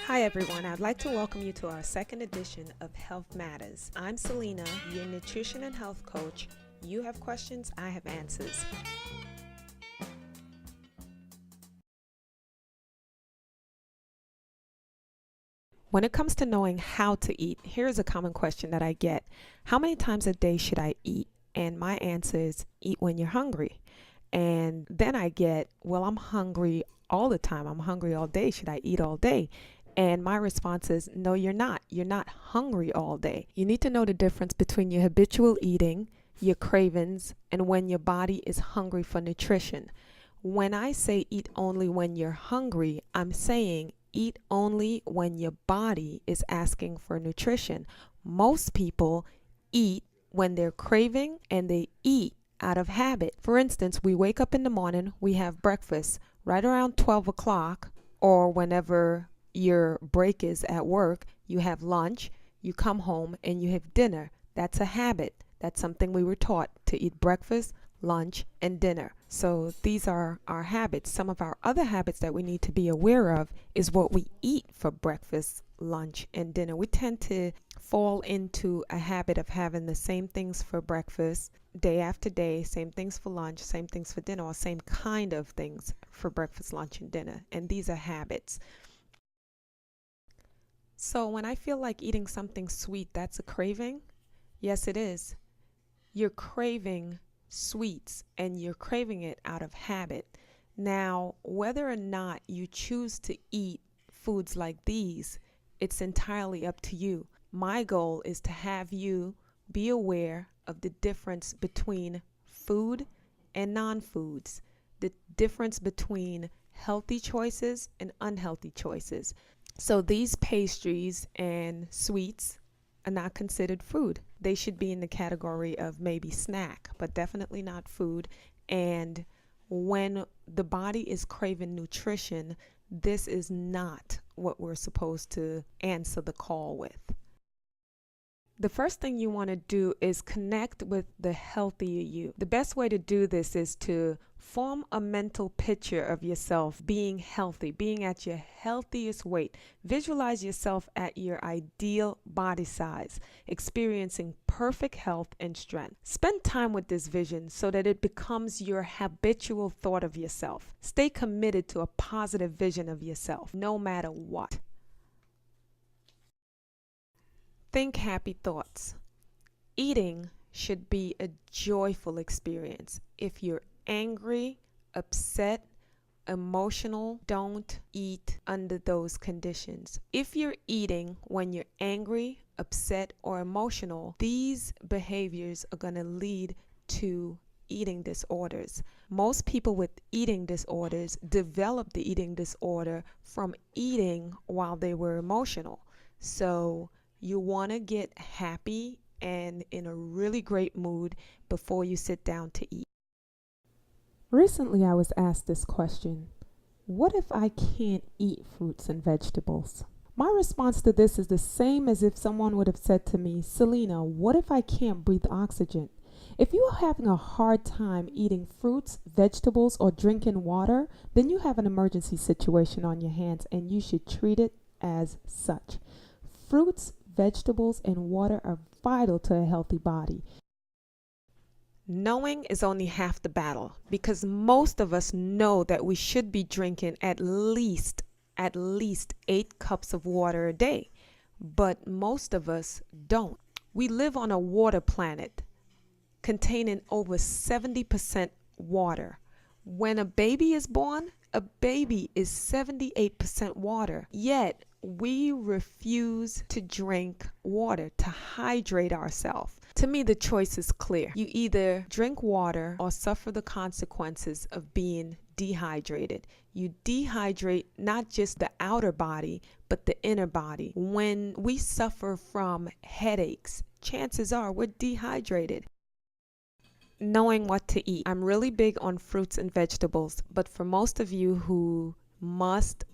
Hi everyone, I'd like to welcome you to our second edition of Health Matters. I'm Selena, your nutrition and health coach. You have questions, I have answers. When it comes to knowing how to eat, here's a common question that I get. How many times a day should I eat? And my answer is eat when you're hungry. And then I get, well, I'm hungry all the time. I'm hungry all day. Should I eat all day? And my response is, no, you're not. You're not hungry all day. You need to know the difference between your habitual eating, your cravings, and when your body is hungry for nutrition. When I say eat only when you're hungry, I'm saying eat only when your body is asking for nutrition. Most people eat when they're craving and they eat out of habit. For instance, we wake up in the morning, we have breakfast right around 12 o'clock, or whenever your break is at work, you have lunch, you come home and you have dinner. That's a habit. That's something we were taught to eat breakfast, lunch, and dinner. So these are our habits. Some of our other habits that we need to be aware of is what we eat for breakfast, lunch, and dinner. We tend to fall into a habit of having the same things for breakfast day after day, same things for lunch, same things for dinner, or same kind of things for breakfast, lunch, and dinner. And these are habits. So when I feel like eating something sweet, that's a craving? Yes, it is. You're craving sweets and you're craving it out of habit. Now, whether or not you choose to eat foods like these, it's entirely up to you. My goal is to have you be aware of the difference between food and non-foods, the difference between healthy choices and unhealthy choices. So these pastries and sweets are not considered food. They should be in the category of maybe snack, but definitely not food. And when the body is craving nutrition, this is not what we're supposed to answer the call with. The first thing you want to do is connect with the healthier you. The best way to do this is to form a mental picture of yourself being healthy, being at your healthiest weight. Visualize yourself at your ideal body size, experiencing perfect health and strength. Spend time with this vision so that it becomes your habitual thought of yourself. Stay committed to a positive vision of yourself, no matter what. Think happy thoughts. Eating should be a joyful experience. If you're angry, upset, emotional, don't eat under those conditions. If you're eating when you're angry, upset, or emotional, these behaviors are going to lead to eating disorders. Most people with eating disorders develop the eating disorder from eating while they were emotional. So you want to get happy and in a really great mood before you sit down to eat. Recently, I was asked this question: what if I can't eat fruits and vegetables? My response to this is the same as if someone would have said to me, Selena, what if I can't breathe oxygen? If you are having a hard time eating fruits, vegetables, or drinking water, then you have an emergency situation on your hands and you should treat it as such. Fruits, vegetables, and water are vital to a healthy body. Knowing is only half the battle because most of us know that we should be drinking at least 8 cups of water a day, but most of us don't. We live on a water planet containing over 70% water. When a baby is born, a baby is 78% water, yet we refuse to drink water to hydrate ourselves. To me, the choice is clear. You either drink water or suffer the consequences of being dehydrated. You dehydrate not just the outer body, but the inner body. When we suffer from headaches, chances are we're dehydrated. Knowing what to eat. I'm really big on fruits and vegetables, but for most of you who must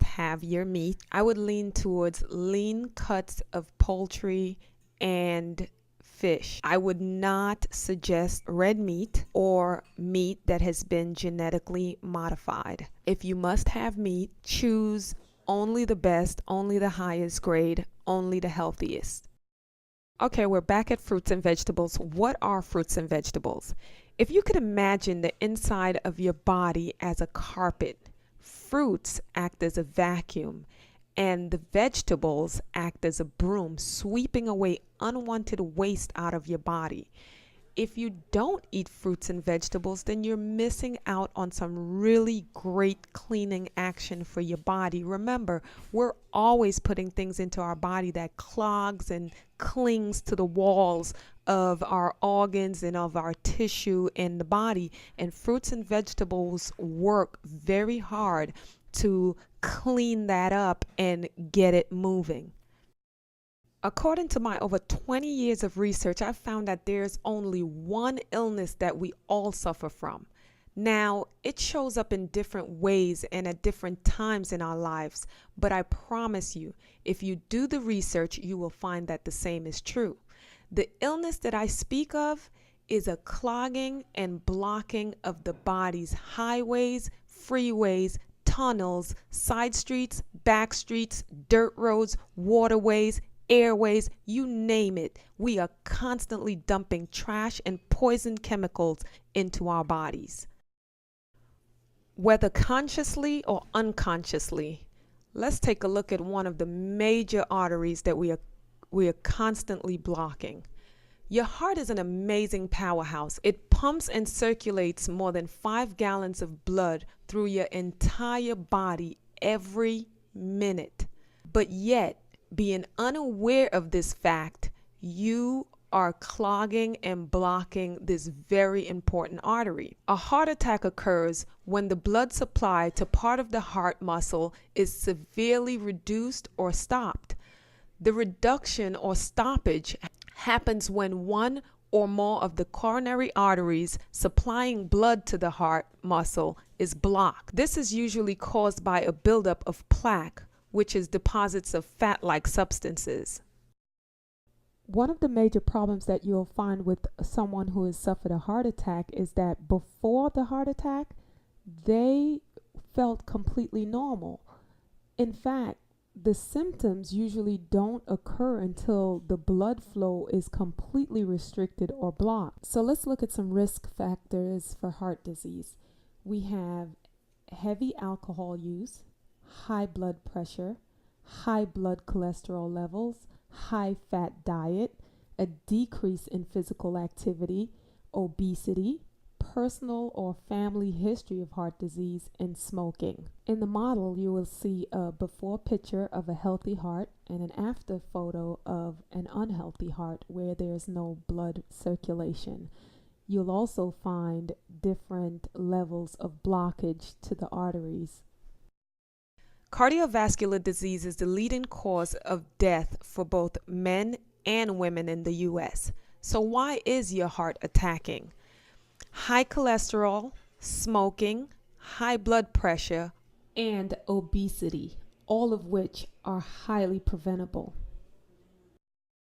have your meat, I would lean towards lean cuts of poultry and fish. I would not suggest red meat or meat that has been genetically modified. If you must have meat, choose only the best, only the highest grade, only the healthiest. Okay, we're back at fruits and vegetables. What are fruits and vegetables? If you could imagine the inside of your body as a carpet, fruits act as a vacuum, and the vegetables act as a broom, sweeping away unwanted waste out of your body. If you don't eat fruits and vegetables, then you're missing out on some really great cleaning action for your body. Remember, we're always putting things into our body that clogs and clings to the walls of our organs and of our tissue in the body. And fruits and vegetables work very hard to clean that up and get it moving. According to my over 20 years of research, I've found that there's only one illness that we all suffer from. Now, it shows up in different ways and at different times in our lives, but I promise you, if you do the research, you will find that the same is true. The illness that I speak of is a clogging and blocking of the body's highways, freeways, tunnels, side streets, back streets, dirt roads, waterways, airways, you name it. We are constantly dumping trash and poison chemicals into our bodies. Whether consciously or unconsciously, let's take a look at one of the major arteries that we are constantly blocking. Your heart is an amazing powerhouse. It pumps and circulates more than 5 gallons of blood through your entire body every minute. But yet, being unaware of this fact, you are clogging and blocking this very important artery. A heart attack occurs when the blood supply to part of the heart muscle is severely reduced or stopped. The reduction or stoppage happens when one or more of the coronary arteries supplying blood to the heart muscle is blocked. This is usually caused by a buildup of plaque, which is deposits of fat-like substances. One of the major problems that you'll find with someone who has suffered a heart attack is that before the heart attack, they felt completely normal. In fact, the symptoms usually don't occur until the blood flow is completely restricted or blocked. So let's look at some risk factors for heart disease. We have heavy alcohol use, high blood pressure, high blood cholesterol levels, high fat diet, a decrease in physical activity, obesity, personal or family history of heart disease, and smoking. In the model, you will see a before picture of a healthy heart and an after photo of an unhealthy heart where there's no blood circulation. You'll also find different levels of blockage to the arteries. Cardiovascular disease is the leading cause of death for both men and women in the U.S. So why is your heart attacking? High cholesterol, smoking, high blood pressure, and obesity, all of which are highly preventable.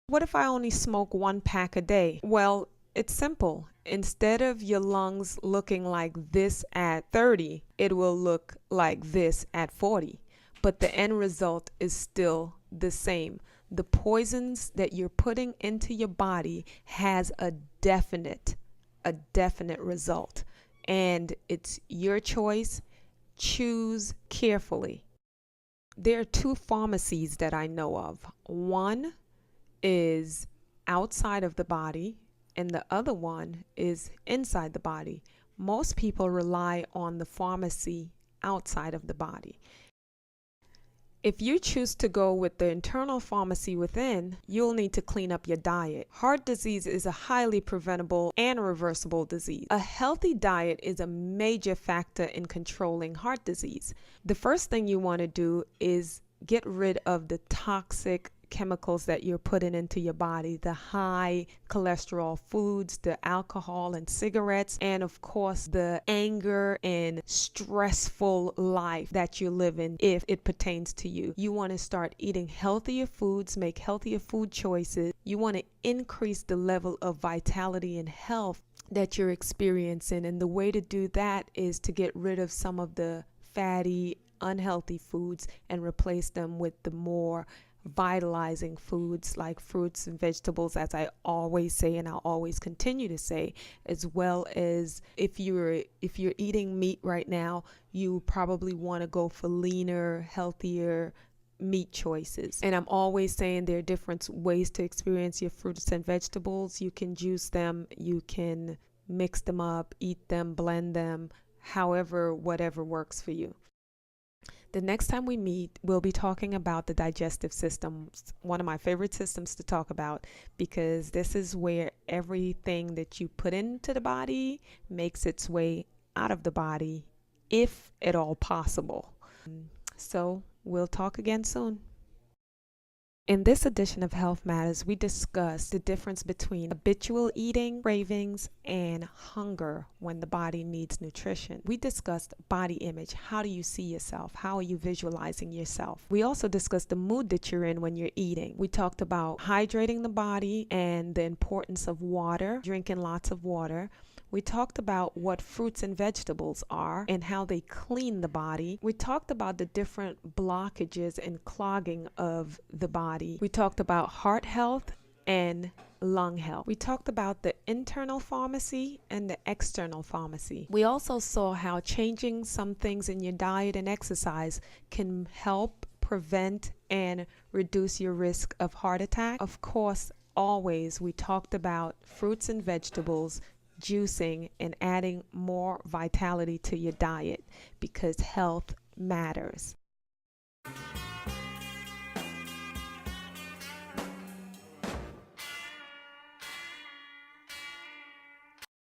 What if I only smoke 1 pack a day? Well, it's simple. Instead of your lungs looking like this at 30, it will look like this at 40. But the end result is still the same. The poisons that you're putting into your body has a definite result. And it's your choice. Choose carefully. There are 2 pharmacies that I know of. One is outside of the body, and the other one is inside the body. Most people rely on the pharmacy outside of the body. If you choose to go with the internal pharmacy within, you'll need to clean up your diet. Heart disease is a highly preventable and reversible disease. A healthy diet is a major factor in controlling heart disease. The first thing you want to do is get rid of the toxic chemicals that you're putting into your body, the high cholesterol foods, the alcohol and cigarettes, and of course the anger and stressful life that you live in if it pertains to you. You want to start eating healthier foods, make healthier food choices. You want to increase the level of vitality and health that you're experiencing, and the way to do that is to get rid of some of the fatty unhealthy foods and replace them with the more vitalizing foods like fruits and vegetables, as I always say and I'll always continue to say, as well as if you're eating meat right now, you probably want to go for leaner, healthier meat choices. And I'm always saying there are different ways to experience your fruits and vegetables. You can juice them, you can mix them up, eat them, blend them, however, whatever works for you. The next time we meet, we'll be talking about the digestive system, one of my favorite systems to talk about, because this is where everything that you put into the body makes its way out of the body, if at all possible. So we'll talk again soon. In this edition of Health Matters, we discuss the difference between habitual eating, cravings, and hunger when the body needs nutrition. We discussed body image. How do you see yourself? How are you visualizing yourself? We also discussed the mood that you're in when you're eating. We talked about hydrating the body and the importance of water, drinking lots of water. We talked about what fruits and vegetables are and how they clean the body. We talked about the different blockages and clogging of the body. We talked about heart health and lung health. We talked about the internal pharmacy and the external pharmacy. We also saw how changing some things in your diet and exercise can help prevent and reduce your risk of heart attack. Of course, always we talked about fruits and vegetables, juicing, and adding more vitality to your diet because health matters.